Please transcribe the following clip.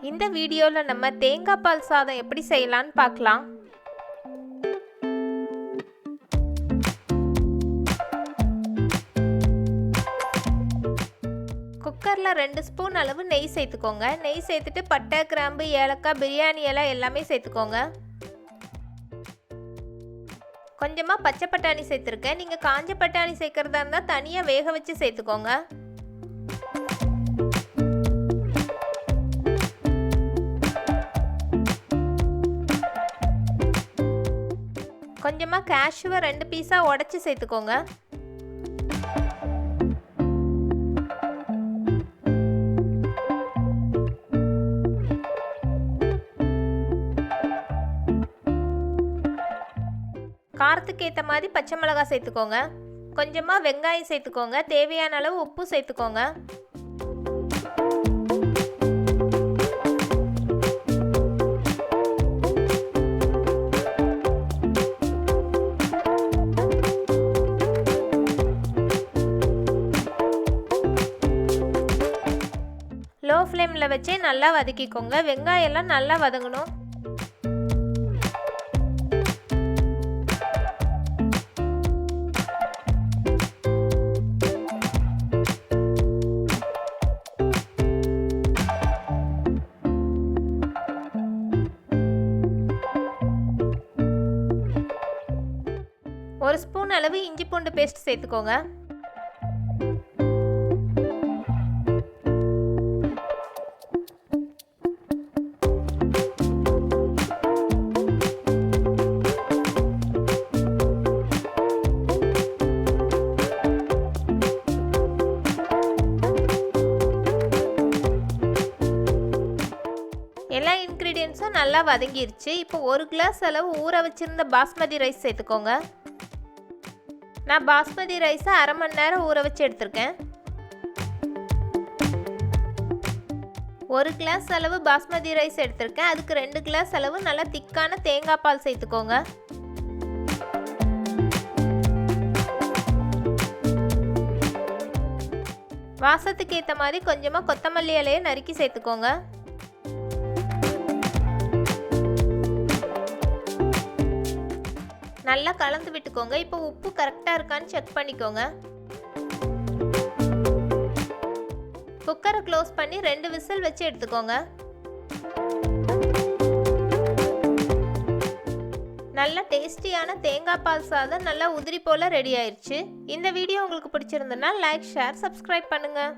இந்த வீடியோவில் நம்ம தேங்காய் பால் சாதம் எப்படி செய்யலான்னு பார்க்கலாம். குக்கரில் 2 ஸ்பூன் அளவு நெய் சேர்த்துக்கோங்க. நெய் சேர்த்துட்டு பட்டை, கிராம்பு, ஏலக்காய், பிரியாணி இலை எல்லாமே சேர்த்துக்கோங்க. கொஞ்சமாக பச்சை பட்டாணி சேர்த்துருக்கேன். நீங்கள் காஞ்ச பட்டாணி சேர்க்குறதா இருந்தால் தனியாக வேக வச்சு சேர்த்துக்கோங்க. கொஞ்சமாக கேஷ்யூவை 2 பீஸாக உடச்சி சேர்த்துக்கோங்க. காரத்துக்கு ஏற்ற மாதிரி பச்சை மிளகாய் சேர்த்துக்கோங்க. கொஞ்சமாக வெங்காயம் சேர்த்துக்கோங்க. தேவையான அளவு உப்பு சேர்த்துக்கோங்க. லோ ஃப்ளேமில் வச்சே நல்லா வதக்கிக்கோங்க. வெங்காயம் எல்லாம் நல்லா வதங்கணும். ஒரு ஸ்பூன் அளவு இஞ்சி பூண்டு பேஸ்ட் சேர்த்துக்கோங்க. எல்லா இன்க்ரீடியன்ஸும் நல்லா வதங்கிருச்சு. இப்போ 1 கிளாஸ் அளவு ஊற வச்சிருந்த பாஸ்மதி ரைஸ் சேர்த்துக்கோங்க. நான் பாஸ்மதி ரைஸை 1/2 மணி நேரம் ஊற வச்சு எடுத்திருக்கேன். 1 கிளாஸ் அளவு பாஸ்மதி ரைஸ் எடுத்திருக்கேன். அதுக்கு 2 கிளாஸ் அளவு நல்லா திக்கான தேங்காய் பால் சேர்த்துக்கோங்க. வாசத்துக்கு ஏற்ற மாதிரி கொஞ்சமாக கொத்தமல்லி இலையை நறுக்கி சேர்த்துக்கோங்க. நல்லா கலந்து விட்டுக்கோங்க. இப்போ உப்பு கரெக்டாக இருக்கான்னு செக் பண்ணிக்கோங்க. குக்கரை க்ளோஸ் பண்ணி 2 விசில் வச்சு எடுத்துக்கோங்க. நல்ல டேஸ்டியான தேங்காய் பால் சாதம் நல்லா உதிரி போல் ரெடி ஆயிடுச்சு. இந்த வீடியோ உங்களுக்கு பிடிச்சிருந்ததுன்னா லைக், ஷேர், சப்ஸ்கிரைப் பண்ணுங்கள்.